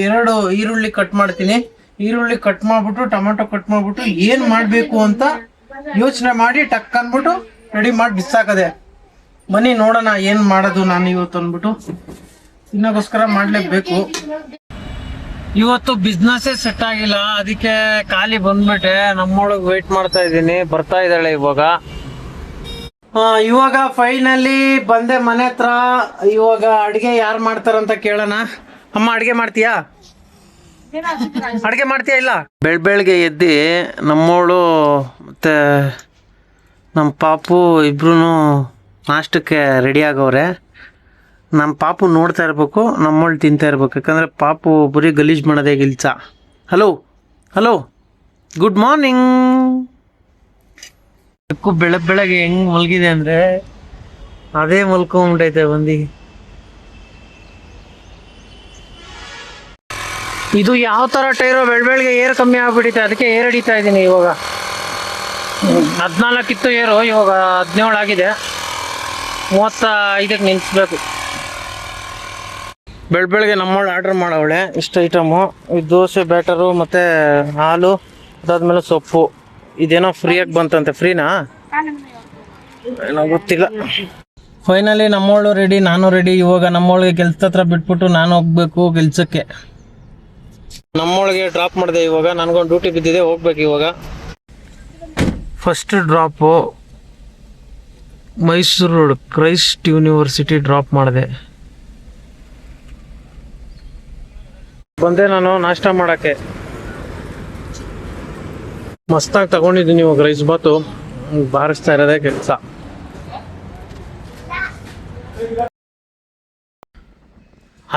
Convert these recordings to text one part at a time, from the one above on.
ಎರಡು ಈರುಳ್ಳಿ ಕಟ್ ಮಾಡ್ತೀನಿ. ಈರುಳ್ಳಿ ಕಟ್ ಮಾಡ್ಬಿಟ್ಟು ಟೊಮೆಟೊ ಕಟ್ ಮಾಡ್ಬಿಟ್ಟು ಏನ್ ಮಾಡ್ಬೇಕು ಅಂತ ಯೋಚನೆ ಮಾಡಿ ಟಕ್ ಅಂದ್ಬಿಟ್ಟು ರೆಡಿ ಮಾಡಿ ಬಿಸಾಕದೆ. ಬನ್ನಿ ನೋಡೋಣ ಏನ್ ಮಾಡೋದು ನಾನು ಇವತ್ತು ಅಂದ್ಬಿಟ್ಟು. ಇನ್ನಗೋಸ್ಕರ ಮಾಡ್ಲೇಬೇಕು. ಇವತ್ತು ಬಿಸ್ನೆಸ್ ಸೆಟ್ ಆಗಿಲ್ಲ, ಅದಕ್ಕೆ ಖಾಲಿ ಬಂದ್ಬಿಟ್ಟೆ. ನಮ್ಮೊಳಗೆ ವೇಟ್ ಮಾಡ್ತಾ ಇದ್ದೀನಿ, ಬರ್ತಾ ಇದ್ದಾಳೆ ಇವಾಗ. ಇವಾಗ ಫೈನಲಿ ಬಂದೆ ಮನೆ ಹತ್ರ. ಇವಾಗ ಅಡ್ಗೆ ಯಾರು ಮಾಡ್ತಾರಂತ ಕೇಳೋಣ. ಅಮ್ಮ ಅಡ್ಗೆ ಮಾಡ್ತೀಯಾ? ಅಡ್ಗೆ ಮಾಡ್ತೀಯಾ ಇಲ್ಲ? ಬೆಳಗ್ಗೆ ಎದ್ದು ನಮ್ಮೋಳು ಮತ್ತೆ ನಮ್ಮ ಪಾಪು ಇಬ್ರು ನಾಷ್ಟಕ್ಕೆ ರೆಡಿ ಆಗವ್ರೆ. ನಮ್ಮ ಪಾಪು ನೋಡ್ತಾ ಇರ್ಬೇಕು, ನಮ್ಮೋಳು ತಿಂತಾ ಇರ್ಬೇಕು. ಯಾಕಂದರೆ ಪಾಪು ಬರೀ ಗಲೀಜು ಮಾಡೋದೇ ಗಿಲ್ಸ. Hello hello, good morning. ಬೆಳಗ್ಗೆ ಹೆಂಗ್ ಮಲಗಿದೆ ಅಂದರೆ ಅದೇ ಮಲ್ಕೊಂಡ್ಬಿಟ್ಟೈತೆ ಬಂದಿಗೆ. ಇದು ಯಾವ ಥರ ಟೈರು ಬೆಳಗ್ಗೆ ಏರ್ ಕಮ್ಮಿ ಆಗ್ಬಿಟ್ಟೈತೆ, ಅದಕ್ಕೆ ಏರ್ ಹಿಡಿತಾ ಇದ್ದೀನಿ. ಇವಾಗ 14 ಇತ್ತು ಏರು, ಇವಾಗ 17 ಆಗಿದೆ. 35ಕ್ಕೆ ನಿಲ್ಲಿಸ್ಬೇಕು. ಬೆಳಗ್ಗೆ ನಮ್ಮಳು ಆರ್ಡ್ರ್ ಮಾಡವಳೆ ಇಷ್ಟು ಐಟಮು. ದೋಸೆ ಬ್ಯಾಟರು ಮತ್ತು ಹಾಲು, ಅದಾದ್ಮೇಲೆ ಸೊಪ್ಪು. ಇದೇನೋ ಫ್ರೀಯಾಗಿ ಬಂತಂತೆ. ಫ್ರೀನಾ ಏನೋ ಗೊತ್ತಿಲ್ಲ. ಫೈನಲಿ ನಮ್ಮೋಳು ರೆಡಿ, ನಾನು ರೆಡಿ. ಇವಾಗ ನಮ್ಮೊಳಗೆ ಕೆಲ್ಸದ ಹತ್ರ ಬಿಟ್ಬಿಟ್ಟು ನಾನು ಹೋಗ್ಬೇಕು ಕೆಲ್ಸಕ್ಕೆ. ನಮ್ಮೊಳಗೆ ಡ್ರಾಪ್ ಮಾಡಿದೆ. ಇವಾಗ ನನಗೊಂದು ಡ್ಯೂಟಿ ಬಿದ್ದಿದೆ, ಹೋಗ್ಬೇಕು ಇವಾಗ. First drop Mysuru road Christ university drop ಮಾಡಿದೆ. ಬಂದೆ ನಾನು ನಾಷ್ಟ ಮಾಡೋಕ್ಕೆ. ಮಸ್ತಾಗಿ ತಗೊಂಡಿದ್ದೀನಿ ಇವಾಗ ರೈಸ್ ಬಾತು. ಬಾರಿಸ್ತಾ ಇರೋದೇ ಕೆಲಸ.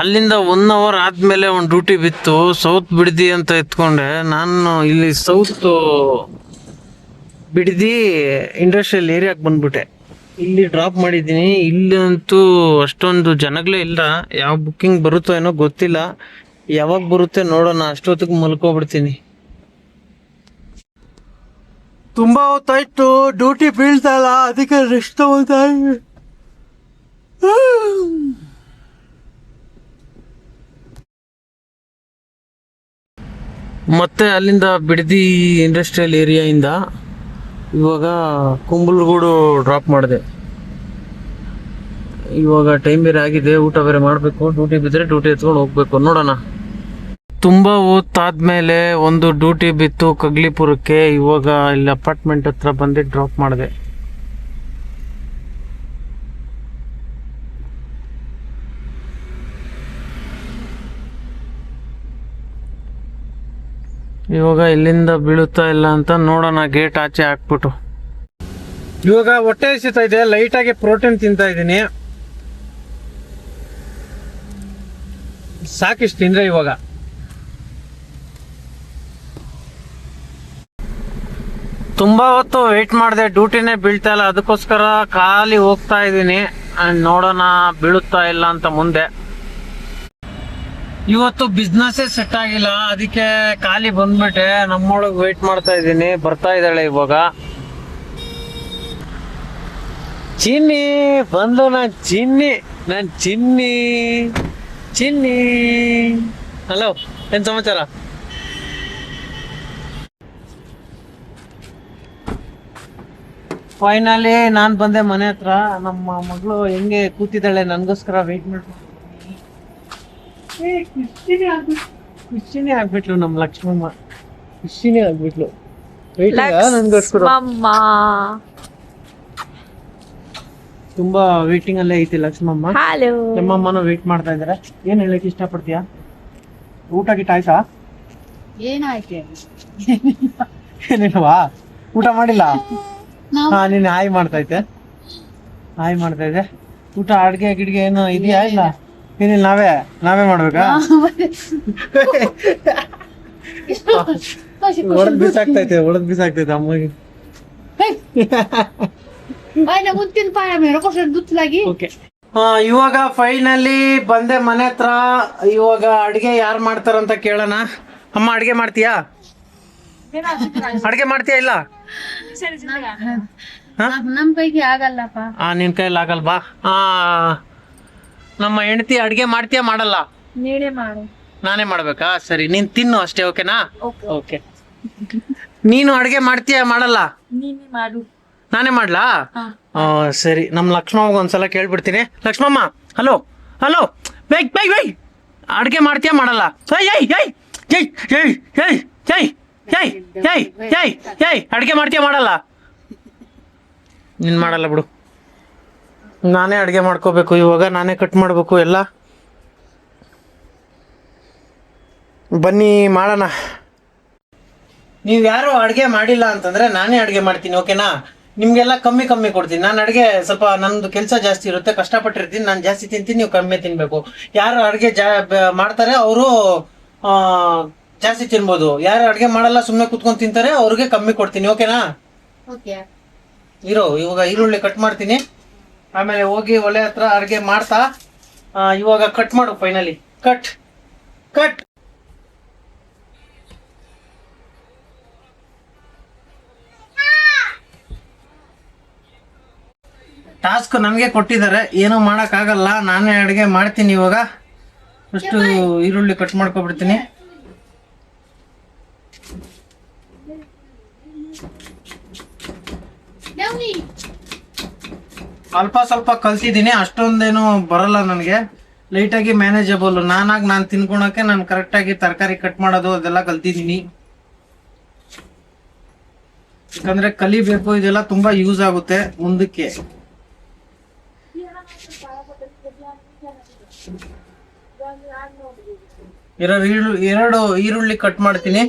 ಅಲ್ಲಿಂದ 1 ಅವರ್ ಆದಮೇಲೆ ಒಂದು ಡ್ಯೂಟಿ ಬಿತ್ತು. ಸೌತ್ ಬಿಡದಿ ಅಂತ ಎತ್ಕೊಂಡೆ. ನಾನು ಇಲ್ಲಿ ಸೌತ್ ಬಿಡದಿ ಇಂಡಸ್ಟ್ರಿಯಲ್ ಏರಿಯಾಗೆ ಬಂದ್ಬಿಟ್ಟೆ. ಇಲ್ಲಿ ಡ್ರಾಪ್ ಮಾಡಿದ್ದೀನಿ. ಇಲ್ಲಂತೂ ಅಷ್ಟೊಂದು ಜನಗಳೇ ಇಲ್ಲ. ಯಾವ ಬುಕ್ಕಿಂಗ್ ಬರುತ್ತೋ ಏನೋ ಗೊತ್ತಿಲ್ಲ. ಯಾವಾಗ ಬರುತ್ತೆ ನೋಡೋಣ. ಅಷ್ಟೊತ್ತಿಗೆ ಮಲ್ಕೊಬಿಡ್ತೀನಿ. ತುಂಬ ಹೊತ್ತಾಯ್ತು ಡ್ಯೂಟಿ ಬೀಳ್ತಾ ಇಲ್ಲ, ಅದಕ್ಕೆ ರೆಸ್ಟ್ ತಗೋತಾ ಇದ್ದೀನಿ. ಮತ್ತೆ ಅಲ್ಲಿಂದ ಬಿಡದಿ ಇಂಡಸ್ಟ್ರಿಯಲ್ ಏರಿಯಾಯಿಂದ ಇವಾಗ ಕುಂಬಳಗೂಡು ಡ್ರಾಪ್ ಮಾಡಿದೆ. ಇವಾಗ ಟೈಮ್ ಬೇರೆ ಆಗಿದೆ, ಊಟ ಬೇರೆ ಮಾಡಬೇಕು. ಡ್ಯೂಟಿ ಬಿದ್ದರೆ ಡ್ಯೂಟಿ ಎತ್ಕೊಂಡು ಹೋಗ್ಬೇಕು. ನೋಡೋಣ. ತುಂಬ ಹೊತ್ತಾದ್ಮೇಲೆ ಒಂದು ಡ್ಯೂಟಿ ಬಿತ್ತು ಕಗ್ಲಿಪುರಕ್ಕೆ. ಇವಾಗ ಇಲ್ಲಿ ಅಪಾರ್ಟ್ಮೆಂಟ್ ಹತ್ರ ಬಂದು ಡ್ರಾಪ್ ಮಾಡಿದೆ. ಇವಾಗ ಇಲ್ಲಿಂದ ಬೀಳುತ್ತಾ ಇಲ್ಲ ಅಂತ ನೋಡೋಣ, ಗೇಟ್ ಆಚೆ ಹಾಕ್ಬಿಟ್ಟು. ಇವಾಗ ಹೊಟ್ಟೆ ಹಸಿತಾ ಇದೆ, ಲೈಟಾಗಿ ಪ್ರೋಟೀನ್ ತಿಂತಾ ಇದ್ದೀನಿ. ಸಾಕಿಷ್ಟು ತಿಂದ್ರೆ ಇವಾಗ. ತುಂಬ ಹೊತ್ತು ವೆಯ್ಟ್ ಮಾಡಿದೆ, ಡ್ಯೂಟಿನೇ ಬೀಳ್ತಾ ಇಲ್ಲ. ಅದಕ್ಕೋಸ್ಕರ ಖಾಲಿ ಹೋಗ್ತಾ ಇದ್ದೀನಿ. ನೋಡೋಣ ಬೀಳುತ್ತಾ ಇಲ್ಲ ಅಂತ ಮುಂದೆ. ಇವತ್ತು ಬಿಸ್ನೆಸ್ಸೇ ಸೆಟ್ ಆಗಿಲ್ಲ, ಅದಕ್ಕೆ ಖಾಲಿ ಬಂದ್ಬಿಟ್ಟೆ. ನಮ್ಮೊಳಗೆ ವೇಟ್ ಮಾಡ್ತಾ ಇದ್ದೀನಿ, ಬರ್ತಾ ಇದ್ದಾಳೆ ಇವಾಗ. ಚಿನ್ನಿ ಬಂದು. ನಾನು ಚಿನ್ನಿ. ಹಲೋ, ಏನ್ ಸಮಾಚಾರ? ಫೈನಲಿ ನಾನು ಬಂದೆ ಮನೆ ಹತ್ರ. ನಮ್ಮ ಮಗಳು ಹೆಂಗೆ ಕೂತಿದ್ದಾಳೆ, ನನಗೋಸ್ಕರ ವೇಟ್ ಮಾಡ್ತೀನಿ. ಖುಷಿನೇ ಆಗ್ಬಿಟ್ಲು ನಮ್ಮ ಲಕ್ಷ್ಮಮ್ಮ. ಖುಷಿನೇ ಆಗ್ಬಿಟ್ಲು. ನನಗೋಸ್ಕರ ತುಂಬಾ ವೇಟಿಂಗ್ ಅಲ್ಲೇ ಐತಿ ಲಕ್ಷ್ಮಮ್ಮ. ನಮ್ಮಮ್ಮನೂ ವೇಟ್ ಮಾಡ್ತಾ ಇದಾರೆ. ಏನ್ ಹೇಳಕ್ ಇಷ್ಟಪಡ್ತೀಯಾ? ಊಟ ಗಿಟ್ಟ ಆಯ್ತಾ? ಏನಿಲ್ವಾ? ಊಟ ಮಾಡಿಲ್ಲ? ಹಾ, ನೀನು ಹಾಯ್ ಮಾಡ್ತಾ ಇದ್ದೆ. ಊಟ ಅಡ್ಗೆ ಗಿಡ್ಗೆ ಏನು ಇದೆಯಾ? ಇಲ್ಲ ಏನಿಲ್ಲ, ನಾವೇ ಮಾಡ್ಬೇಕಾ? ಒಳದ್ ಬಿಸಾಕ್ತೈತೆ ಅಮ್ಮಗೆ. ಇವಾಗ ಫೈನಲಿ ಬಂದೆ ಮನೆ ಹತ್ರ. ಇವಾಗ ಅಡ್ಗೆ ಯಾರು ಮಾಡ್ತಾರಂತ ಕೇಳೋಣ. ಅಮ್ಮ ಅಡ್ಗೆ ಮಾಡ್ತೀಯಾ? ಇಲ್ಲ? ನಮ್ ಕೈಗೆ ಆಗಲ್ಲಪ್ಪ. ನಿನ್ ಕೈಲಿ ಆಗಲ್ವಾ? ನಮ್ಮ ಹೆಂಡತಿ ಅಡ್ಗೆ ಮಾಡ್ತೀಯಾ ಮಾಡಲ್ಲ? ನೀನೇ ಮಾಡು. ನಾನೇ ಮಾಡ್ಬೇಕಾ? ಸರಿ, ನೀನ್ ತಿನ್ನು ಅಷ್ಟೇ, ಓಕೆನಾ? ಓಕೆ. ಓಕೆ. ನೀನು ಅಡ್ಗೆ ಮಾಡ್ತೀಯಾ ಮಾಡಲ್ಲ? ನೀನೇ ಮಾಡು. ನಾನೇ ಮಾಡ್ಲಾ? ಸರಿ, ನಮ್ ಲಕ್ಷ್ಮಮ್ಮಗೆ ಒಂದ್ಸಲ ಕೇಳ್ಬಿಡ್ತೀನಿ. ಲಕ್ಷ್ಮಮ್ಮ, ಹಲೋ ಹಲೋ, ಬೇಗ ಬೇಗ ಬೇಗ, ಅಡ್ಗೆ ಮಾಡ್ತೀಯಾ ಮಾಡಲ್ಲ? ಅಡ್ಗೆ ಮಾಡ್ತೀಯಾ ಮಾಡಲ್ಲ? ನೀನ್ ಮಾಡಲ್ಲ ಬಿಡು, ನಾನೇ ಅಡ್ಗೆ ಮಾಡ್ಕೋಬೇಕು ಇವಾಗ, ನಾನೇ ಕಟ್ ಮಾಡ್ಬೇಕು ಎಲ್ಲ. ಬನ್ನಿ ಮಾಡೋಣ. ನೀವು ಯಾರು ಅಡುಗೆ ಮಾಡಿಲ್ಲ ಅಂತಂದ್ರೆ ನಾನೇ ಅಡುಗೆ ಮಾಡ್ತೀನಿ, ಓಕೆನಾ? ನಿಮಗೆಲ್ಲ ಕಮ್ಮಿ ಕಮ್ಮಿ ಕೊಡ್ತೀನಿ. ನಾನು ಅಡುಗೆ ಸ್ವಲ್ಪ ನಂದು ಕೆಲಸ ಜಾಸ್ತಿ ಇರುತ್ತೆ, ಕಷ್ಟಪಟ್ಟಿರ್ತೀನಿ, ನಾನು ಜಾಸ್ತಿ ತಿಂತೀನಿ, ನೀವು ಕಮ್ಮಿ ತಿನ್ಬೇಕು. ಯಾರು ಅಡುಗೆ ಮಾಡ್ತಾರೆ ಅವರು ಜಾಸ್ತಿ ತಿನ್ಬೋದು. ಯಾರು ಅಡುಗೆ ಮಾಡಲ್ಲ ಸುಮ್ಮನೆ ಕುತ್ಕೊಂಡು ತಿಂತಾರೆ ಅವ್ರಿಗೆ ಕಮ್ಮಿ ಕೊಡ್ತೀನಿ, ಓಕೆನಾ? ಇವಾಗ ಈರುಳ್ಳಿ ಕಟ್ ಮಾಡ್ತೀನಿ, ಆಮೇಲೆ ಹೋಗಿ ಒಲೆ ಹತ್ರ ಅಡುಗೆ ಮಾಡ್ತಾ ಇವಾಗ ಕಟ್ ಮಾಡು. Finally cut cut. ಟಾಸ್ಕ್ ನನಗೆ ಕೊಟ್ಟಿದ್ದಾರೆ, ಏನೂ ಮಾಡೋಕ್ಕಾಗಲ್ಲ, ನಾನೇ ಅಡುಗೆ ಮಾಡ್ತೀನಿ. ಇವಾಗ ಫಸ್ಟು ಈರುಳ್ಳಿ ಕಟ್ ಮಾಡ್ಕೊಬಿಡ್ತೀನಿ. ಅಲ್ಪ ಸ್ವಲ್ಪ ಕಲ್ತಿದ್ದೀನಿ, ಅಷ್ಟೊಂದೇನು ಬರಲ್ಲ ನನಗೆ, ಲೈಟಾಗಿ ಮ್ಯಾನೇಜಬಲ್. ನಾನು ತಿನ್ಕೊಳಕ್ಕೆ ನಾನು ಕರೆಕ್ಟಾಗಿ ತರಕಾರಿ ಕಟ್ ಮಾಡೋದು ಅದೆಲ್ಲ ಕಲ್ತಿದ್ದೀನಿ. ಯಾಕಂದ್ರೆ ಕಲಿಬೇಕು, ಇದೆಲ್ಲ ತುಂಬಾ ಯೂಸ್ ಆಗುತ್ತೆ ಮುಂದಕ್ಕೆ. ಎರಡು ಈರುಳ್ಳಿ ಕಟ್ ಮಾಡ್ತೀನಿ.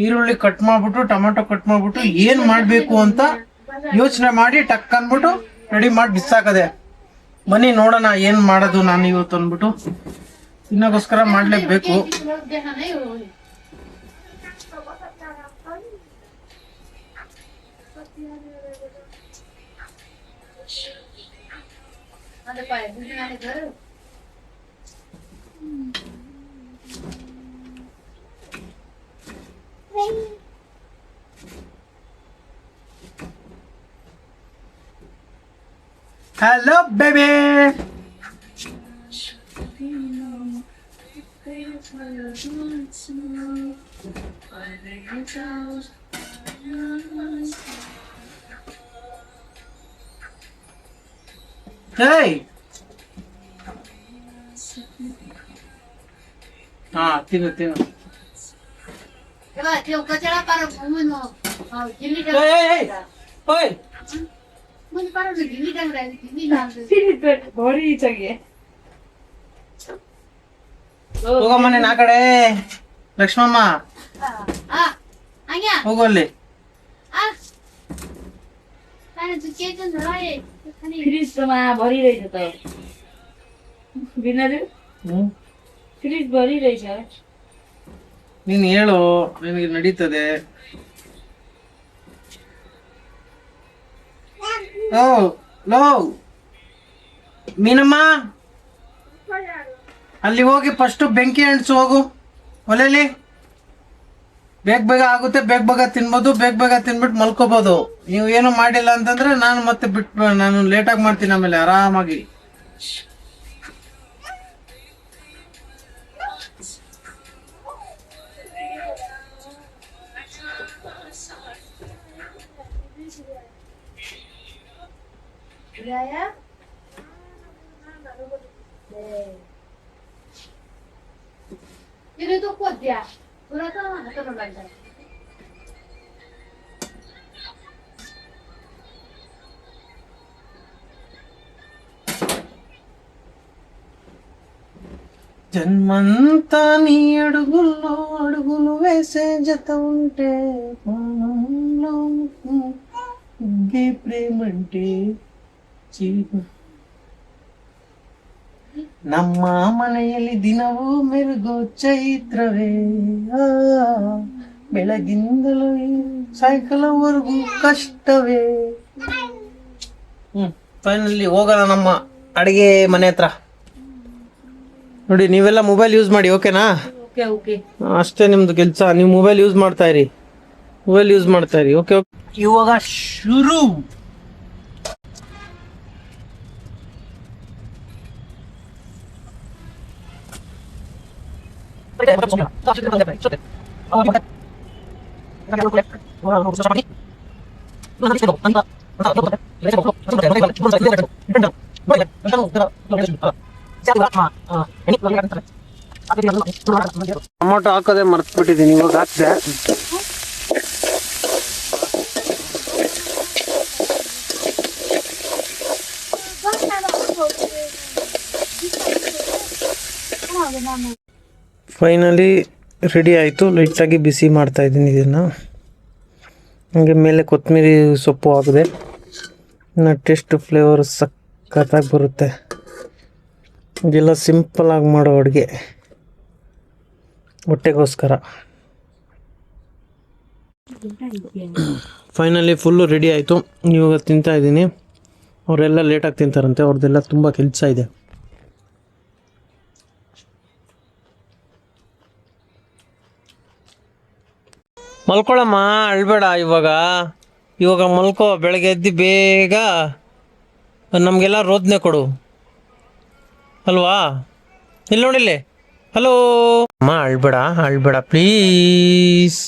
ಈರುಳ್ಳಿ ಕಟ್ ಮಾಡ್ಬಿಟ್ಟು ಟೊಮೆಟೊ ಕಟ್ ಮಾಡ್ಬಿಟ್ಟು ಏನ್ ಮಾಡ್ಬೇಕು ಅಂತ ಯೋಚನೆ ಮಾಡಿ ಟಕ್ ಅನ್ಬಿಟ್ಟು ರೆಡಿ ಮಾಡಿ ಬಿಸಾಕದೆ. ಬನ್ನಿ ನೋಡೋಣ ಏನ್ ಮಾಡೋದು ನಾನು ಇವತ್ತು ಅಂದ್ಬಿಟ್ಟು. ಇನ್ನೋಸ್ಕರ ಮಾಡ್ಲೇಬೇಕು. Hello, baby. Hey. ತಿನ್ನು. ಹೋಗಮ್ಮನೆ ನಾ ಕಡೆ. ಲಕ್ಷ್ಮಮ್ಮ ಹೋಗು ಅಲ್ಲಿ. ನೀನ್ ಹೇಳು, ನಿನಗೆ ನಡೀತದೆ. ಮೀನಮ್ಮ, ಅಲ್ಲಿ ಹೋಗಿ ಫಸ್ಟ್ ಬೆಂಕಿ ಅಂಟಿಸು, ಹೋಗು ಒಲೆಯಲ್ಲಿ. ಬೇಗ ಆಗುತ್ತೆ, ಬೇಗ ತಿನ್ಬೋದು, ಬೇಗ ತಿನ್ಬಿಟ್ಟು ಮಲ್ಕೋಬಹುದು. ನೀವು ಏನು ಮಾಡಿಲ್ಲ ಅಂತಂದ್ರೆ ನಾನು ಮತ್ತೆ ನಾನು ಲೇಟಾಗಿ ಮಾಡ್ತೀನಿ ಆಮೇಲೆ ಆರಾಮಾಗಿ. జన్మంతా నీ అడుగులు వేసే జత ఉంటే ప్రేమంటే ನಮ್ಮ ಮನೆಯಲ್ಲಿ ದಿನವೂ ಮೆರುಗೋ ಚೈತ್ರವೇ, ಬೆಳಗಿಂದಲೂ ಸಾಯಂಕಾಲವರೆಗೂ ಕಷ್ಟವೇ. ಫೈನಲಿ ಹೋಗೋಣ ನಮ್ಮ ಅಡಿಗೆ ಮನೆ ಹತ್ರ. ನೋಡಿ, ನೀವೆಲ್ಲ ಮೊಬೈಲ್ ಯೂಸ್ ಮಾಡಿ, ಓಕೆನಾ? ಅಷ್ಟೇ ನಿಮ್ದು ಕೆಲಸ. ನೀವು ಮೊಬೈಲ್ ಯೂಸ್ ಮಾಡ್ತಾ ಇರಿ. ಓಕೆ. ಇವಾಗ ಶುರು. ಟೊಮೊಟೊ ಹಾಕೋದೇ ಮರ್ತ್ಬಿಟ್ಟಿದ್ದೀನಿ, ಇವಾಗ ಹಾಕ್ದೆ. ಫೈನಲಿ ರೆಡಿ ಆಯಿತು. ಲೈಟಾಗಿ ಬಿಸಿ ಮಾಡ್ತಾ ಇದ್ದೀನಿ ಇದನ್ನು. ಹಾಗೆ ಮೇಲೆ ಕೊತ್ತಂಬರಿ ಸೊಪ್ಪು ಹಾಕಿದೆ. ಇನ್ನು ಟೇಸ್ಟ್ ಫ್ಲೇವರ್ ಸಖತ್ತಾಗಿ ಬರುತ್ತೆ. ಇದೆಲ್ಲ ಸಿಂಪಲಾಗಿ ಮಾಡೋ ಅಡುಗೆ, ಹೊಟ್ಟೆಗೋಸ್ಕರ. ಫೈನಲಿ ಫುಲ್ಲು ರೆಡಿ ಆಯಿತು. ಇವಾಗ ತಿಂತಾ ಇದ್ದೀನಿ. ಅವರೆಲ್ಲ ಲೇಟಾಗಿ ತಿಂತಾರಂತೆ, ಅವ್ರದ್ದೆಲ್ಲ ತುಂಬ ಕೆಲಸ ಇದೆ. ಮಲ್ಕೊಳಮ್ಮ, ಅಳ್ಬೇಡ. ಇವಾಗ ಮಲ್ಕೋ. ಬೆಳಗ್ಗೆ ಎದ್ದು ಬೇಗ ನಮಗೆಲ್ಲ ರೋದನೆ ಕೊಡು ಅಲ್ವಾ? ಇಲ್ಲಿ ನೋಡಿಲ್ಲಿ. ಹಲೋ ಅಮ್ಮ, ಅಳ್ಬೇಡ ಪ್ಲೀಸ್.